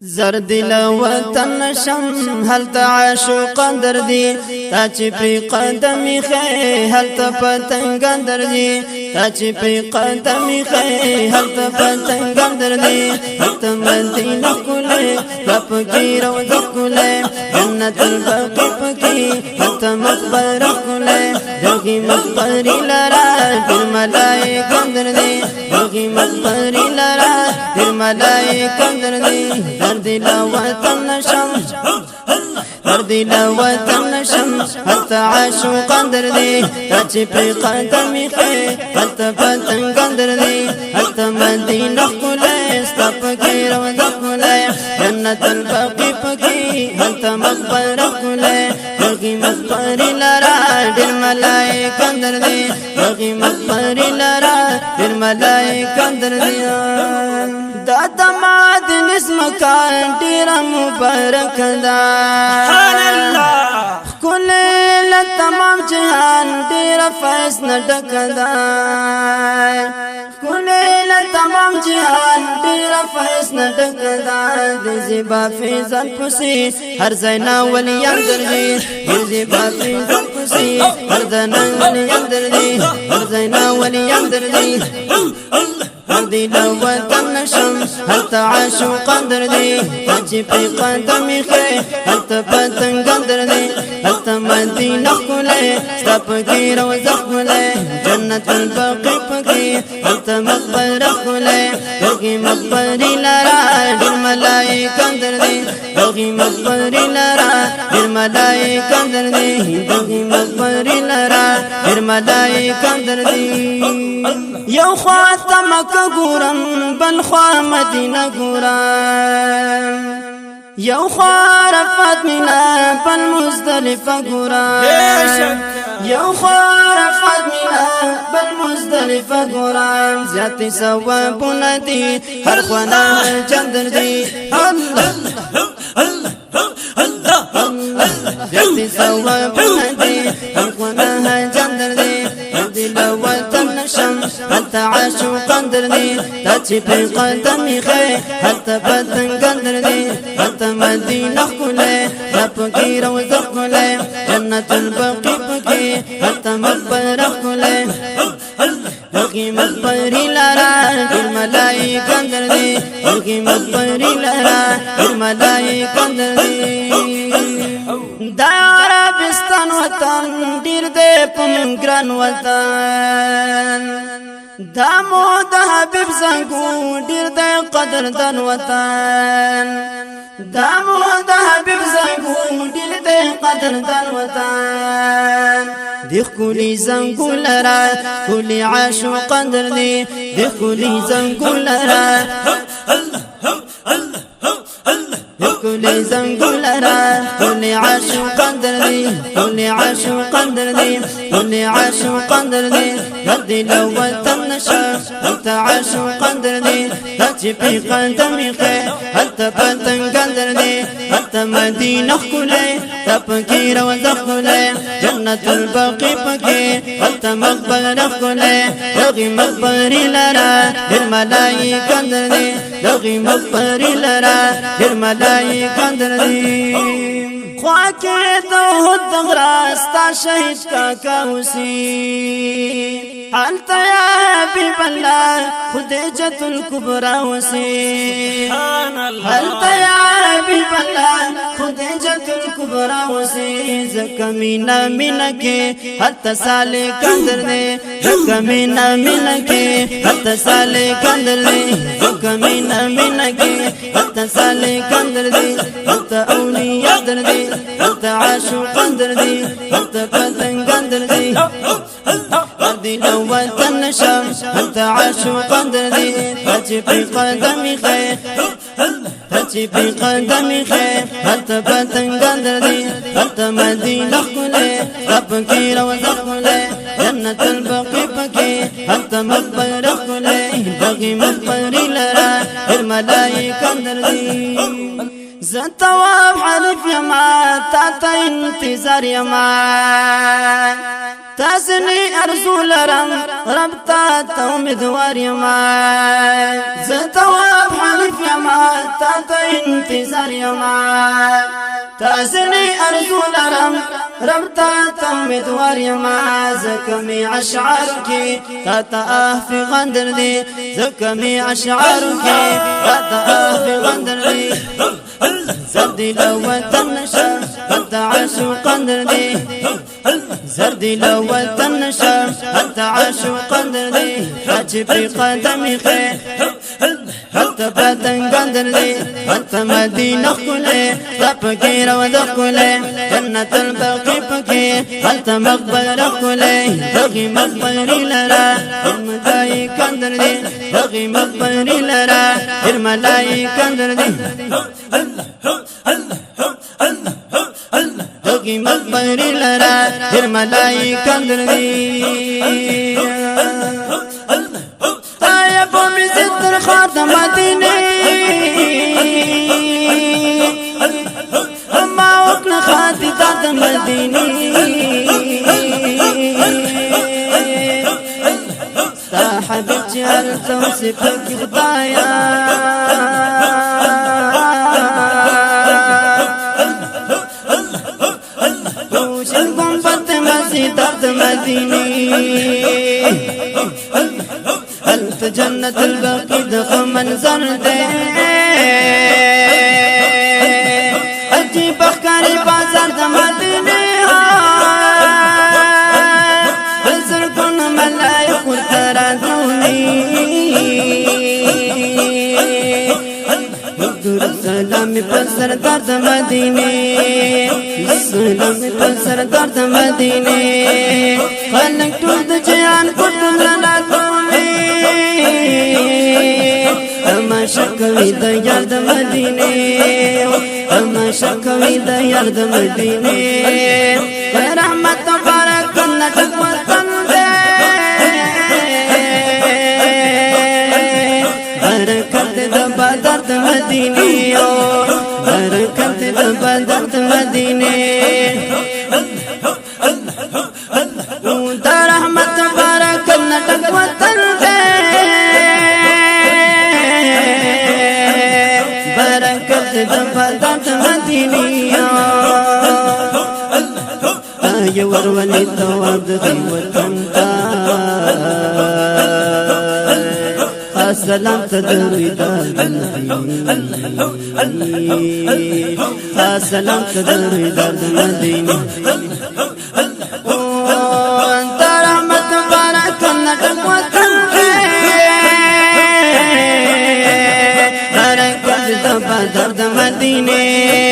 زرد لوطن شم هل تعاشق قدر دی تا چې په قدمي خې هل ته پتنګ در دی تا چې په قدمي خې هل ته پتنګ در دی هل ته مدینه کوله لپ کې روضه کوله جنت البقیع پکې هل ته مقبره کوله دغه مقبره لرا پر ملائکه در دی دغه مقبره لرا پر ملائکه در دی درد لوطن نشم درد لوطن نشم حتى عاشق قدر دی تاچی پی قدمی خی حتى پتنگ قدر دی حتى مدینه کلی استاپ کی روضه کلی جنت البقیع پکی حتى مقبره کلی یغی مقبری لرا دل ملائکه در دی یغی مقبری لرا دل ملائکه در دی دا دماد نسم کان ډیر مبارک دا سبحان الله کل تمام جهان ډیر فیض نډک دا کل تمام جهان ډیر فیض نډک دا د زیبا فیضل پسی هر زینا ولی اندر دی د زیبا فیضل پسی هر زینا ولی اندر دی هر زینا ولی اندر دی دردی لوطن نشم هل تعاشق قدر دی تاچی پی قدمی خی هل تا پتنگ قدر دی هل تا مدینه کلی ستا پکی روضه کلی جنت البقیع پکی هل تا مقبره کلی یغی مقبری لرا دل ملائکه در دی یغی مقبری لرا دل ملائکه در دی یغی مقبری لرا دل ملائکه در دی یو خواته مکه ګورم بل خوا مدینه ګورم یو خوا عرفات مینا بل مزدلفه ګورم یو خوا عرفات مینا بل مزدلفه ګورم زیات ثوابونه دي هر خوا نه چندر دي الله زیات ثوابونه دي هر خوا نه چندر دي لوطن نشم حتى عاشق قدر دی تاچی پی قدمی خی حتى پتنگ قدر دی حتى مدینه کلی لپ کی روضه کلی جنت البقیع پکی حتى مقبره کلی یغی مقبری لرا دل ملائکه در دی یغی مقبری لرا دل ملائکه در دی دا عربستان وطن ډیر دې پم ګران وطن دا مو د حبیب زنګو ډیر دې قدردان وطن دا مو د حبیب زنګو ډیر دې قدردان وطن د خولي زنګو لرا خولي عاشق قدر دی د خولي زنګو لرا كل زنقول را كل عاشق قدر دي كل عاشق قدر دي كل عاشق قدر دي قدي لوطن نشا انت عاشق قدر دي تجي في قدمي خير انت پتنگ قدر دي انت مدينه كله تبكي روضه كله جنة البقيع پكي انت مقبره كله يغي مقبري لرا الملائكه قدر دي يغي مقبري لرا الملائكه قدر دی خواکے دوہد غراستا شہید کا کاؤسی حالتا یا حبیب اللہ خدیجت الکبرى وسی حالتا یا حبیب اللہ خدیجت الکبرى وسی زکمینا منکے حتی سالے کندر دے زکمینا منکے حتی سالے کندر دے زکمینا منکے حتی سالے کندر دے حتی اولیاء در دے حتی عاشق قدر دی حتی پتنگ قدر دی حتی لوطن نشم حتی عاشق قدر دی حتی پی قدمی خیر حتی پی قدمی خیر حتی پتنگ قدر دی حتی مدینه کلی لپ کی روضه کلی جنت البقیع پکی حتی مقبره کلی دغی مقبری لرا الملائکه قدر دی زتواب حلف يما تاتا انتظار يما تاسنی ارزو لرم رب تا امیدوار یما زتواب حلیف یما تا انتظار یما تاسنی ارزو لرم رب تا امیدوار یما زکمی اشعار کی تا آفی غندر دی زکمی اشعار کی تا آفی غندر دی زردی لوطن نشا تا عاشق غندر دی زردی لوطن نشا تا عاشق غندر دی خاچی پری قدمی خیر حتى باتن قندر لي حتى مدينة كله ربكي روض كله جنة الباقي بكي حتى مقبرة كله بغي مقبري لرا المداي قندر لي بغي مقبري لرا الملاي قندر لي بغي مقبري لرا الملاي قندر لي خاتم مدينة ما وقنا خاتي تحت مدينة حبيبتي هل توصفك خطايا وشنكم بنت مسجد تحت مدينة هل جنة الباقي دخ منظر دے عجیب اخکاری بازار دا مدینے حضر کن ملائک ورطرا دونی دور سلام پر سردار دا مدینے سلام پر سردار دا مدینے خلق ٹول دا جیان کتن لنا دونی اما شکوی دا یارد مدینے اما شکوی دا یارد مدینے رحمت برکت نٹک وطن دے برکت دا بدرد مدینے برکت دا بدرد مدینے دا رحمت برکت نٹک وطن دے برکت دفدت مدینیا یور ولی تواب دخی وطن تا سلام تدروی دار مدینی سلام تدروی دار مدینی انت رحمت برکت نٹک وطن برکت دفدت مدینی